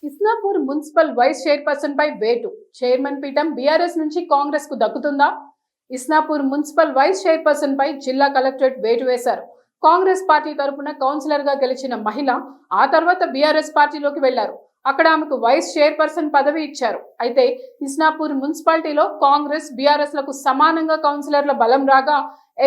Isnapur municipal vice chairperson పై వేటు chairman పీఠం BRS నుంచి కాంగ్రెస్ కు దక్కుతుందా? ఇస్నాపూర్ మున్సిపల్ వైస్ చైర్పర్సన్ పై జిల్లా కలెక్టరేట్ వేటు వేశారు. కాంగ్రెస్ పార్టీ తరపున కౌన్సిలర్ గా గెలిచిన మహిళ ఆ తర్వాత బీఆర్ఎస్ పార్టీలోకి వెళ్లారు. అక్కడ ఆమెకు వైస్ చైర్పర్సన్ పదవి ఇచ్చారు. అయితే ఇస్నాపూర్ మున్సిపాలిటీలో కాంగ్రెస్ బీఆర్ఎస్ లకు సమానంగా కౌన్సిలర్ల బలం రాగా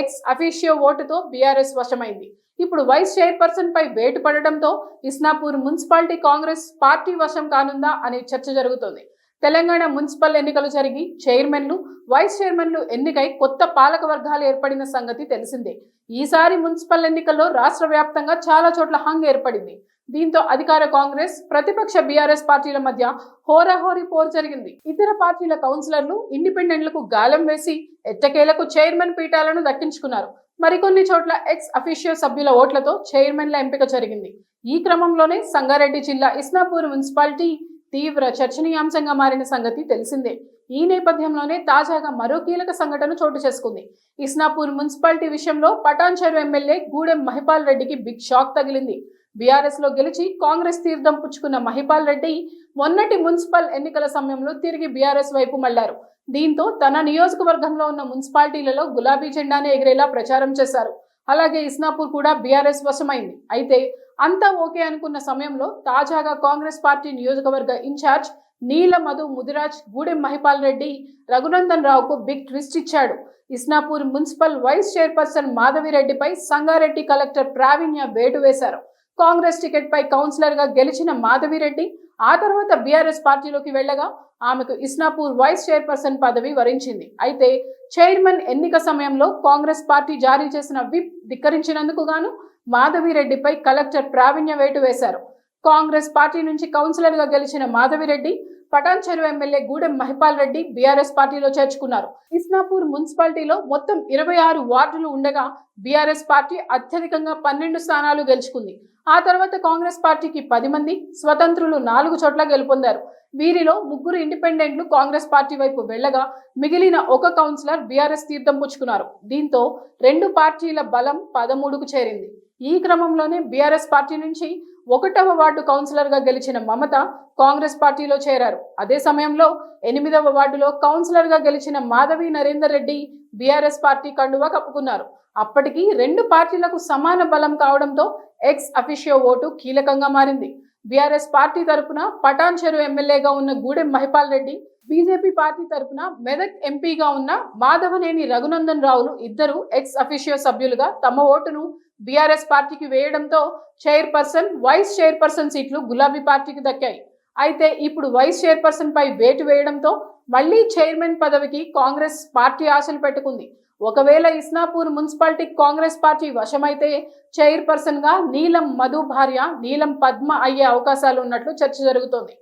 ఎక్స్ అఫీషియో ఓటుతో బీఆర్ఎస్ వశమైంది. ఇప్పుడు వైస్ చైర్పర్సన్ పై వేటు పడడంతో ఇస్నాపూర్ మున్సిపాలిటీ కాంగ్రెస్ పార్టీ వశం కానుందా అనే చర్చ జరుగుతోంది. తెలంగాణ మున్సిపల్ ఎన్నికలు జరిగి చైర్మన్లు, వైస్ చైర్మన్లు ఎన్నికై కొత్త పాలక వర్గాలు ఏర్పడిన సంగతి తెలిసిందే. ఈసారి మున్సిపల్ ఎన్నికల్లో రాష్ట్ర వ్యాప్తంగా చాలా చోట్ల హంగ్ ఏర్పడింది. దీంతో అధికార కాంగ్రెస్, ప్రతిపక్ష బీఆర్ఎస్ పార్టీల మధ్య హోరాహోరీ పోరు జరిగింది. ఇతర పార్టీల కౌన్సిలర్లు, ఇండిపెండెంట్లకు గాలం వేసి ఎట్టకేలకు చైర్మన్ పీఠాలను దక్కించుకున్నారు. మరికొన్ని చోట్ల ఎక్స్ అఫీషియో సభ్యుల ఓట్లతో చైర్మన్ల ఎంపిక జరిగింది. ఈ క్రమంలోనే సంగారెడ్డి జిల్లా ఇస్నాపూర్ మున్సిపాలిటీ తీవ్ర చర్చనీయాంశంగా మారిన సంగతి తెలిసిందే. ఈ నేపథ్యంలోనే తాజాగా మరో కీలక సంఘటన చోటు చేసుకుంది. ఇస్నాపూర్ మున్సిపాలిటీ విషయంలో పటాన్చెరు ఎమ్మెల్యే గూడెం మహిపాల్ రెడ్డికి బిగ్ షాక్ తగిలింది. బీఆర్ఎస్ లో గెలిచి కాంగ్రెస్ తీర్థం పుచ్చుకున్న మహిపాల్ రెడ్డి మొన్నటి మున్సిపల్ ఎన్నికల సమయంలో తిరిగి బీఆర్ఎస్ వైపు మళ్లారు. దీంతో తన నియోజకవర్గంలో ఉన్న మున్సిపాలిటీలలో గులాబీ జెండానే ఎగిరేలా ప్రచారం చేశారు. అలాగే ఇస్నాపూర్ కూడా బీఆర్ఎస్ వశమైంది. అయితే అంతా ఓకే అనుకున్న సమయంలో తాజాగా కాంగ్రెస్ పార్టీ నియోజకవర్గ ఇన్ఛార్జ్ నీల మధు ముదిరాజ్ గూడెం మహిపాల్ రెడ్డి రఘునందన్ రావుకు బిగ్ ట్విస్ట్ ఇచ్చాడు. ఇస్నాపూర్ మున్సిపల్ వైస్ చైర్పర్సన్ మాధవిరెడ్డిపై సంగారెడ్డి కలెక్టర్ ప్రావీణ్య వేటు వేశారు. కాంగ్రెస్ టికెట్ పై కౌన్సిలర్ గా గెలిచిన మాధవిరెడ్డి ఆ తర్వాత బీఆర్ఎస్ పార్టీలోకి వెళ్లగా ఆమెకు ఇస్నాపూర్ వైస్ చైర్పర్సన్ పదవి వరించింది. అయితే చైర్మన్ ఎన్నిక సమయంలో కాంగ్రెస్ పార్టీ జారీ చేసిన విప్ ధిక్కరించినందుకు గాను మాధవిరెడ్డిపై కలెక్టర్ ప్రావీణ్య వేటు వేశారు. కాంగ్రెస్ పార్టీ నుంచి కౌన్సిలర్ గా గెలిచిన మాధవిరెడ్డి పటాన్చెరు ఎమ్మెల్యే గూడెం మహిపాల్ రెడ్డి బీఆర్ఎస్ పార్టీలో చేర్చుకున్నారు. ఇస్నాపూర్ మున్సిపాలిటీలో మొత్తం 26 వార్డులు ఉండగా బీఆర్ఎస్ పార్టీ అత్యధికంగా 12 స్థానాలు గెలుచుకుంది. ఆ తర్వాత కాంగ్రెస్ పార్టీకి 10 మంది, స్వతంత్రులు 4 చోట్ల గెలుపొందారు. వీరిలో 3 ఇండిపెండెంట్లు కాంగ్రెస్ పార్టీ వైపు వెళ్లగా మిగిలిన ఒక కౌన్సిలర్ బీఆర్ఎస్ తీర్థం పుచ్చుకున్నారు. దీంతో 2 పార్టీల బలం 13కు చేరింది. ఈ క్రమంలోనే బీఆర్ఎస్ పార్టీ నుంచి 1వ వార్డు కౌన్సిలర్ గా గెలిచిన మమత కాంగ్రెస్ పార్టీలో చేరారు. అదే సమయంలో 8వ వార్డులో కౌన్సిలర్ గా గెలిచిన మాధవి నరేందర్ రెడ్డి బీఆర్ఎస్ పార్టీ కండువా కప్పుకున్నారు. అప్పటికి 2 పార్టీలకు సమాన బలం కావడంతో ఎక్స్ అఫీషియో ఓటు కీలకంగా మారింది. బీఆర్ఎస్ పార్టీ తరపున పటాన్చెరు ఎమ్మెల్యేగా ఉన్న గూడెం మహిపాల్ రెడ్డి, బీజేపీ పార్టీ తరపున మెదక్ ఎంపీగా ఉన్న మాధవనేని రఘునందన్ రావులు ఇద్దరు ఎక్స్ అఫీషియో సభ్యులుగా తమ ఓటును బీఆర్ఎస్ పార్టీకి వేయడంతో చైర్పర్సన్, వైస్ చైర్పర్సన్ సీట్లు గులాబీ పార్టీకి దక్కాయి. అయితే ఇప్పుడు వైస్ చైర్పర్సన్ పై వేటు వేయడంతో మళ్లీ చైర్మన్ పదవికి కాంగ్రెస్ పార్టీ ఆశలు పెట్టుకుంది. ఒకవేళ ఇస్నాపూర్ మున్సిపాలిటీ కాంగ్రెస్ పార్టీ వశమైతే చైర్పర్సన్ గా నీలం మధు భార్య నీలం పద్మ అయ్యే అవకాశాలు ఉన్నట్లు చర్చ జరుగుతోంది.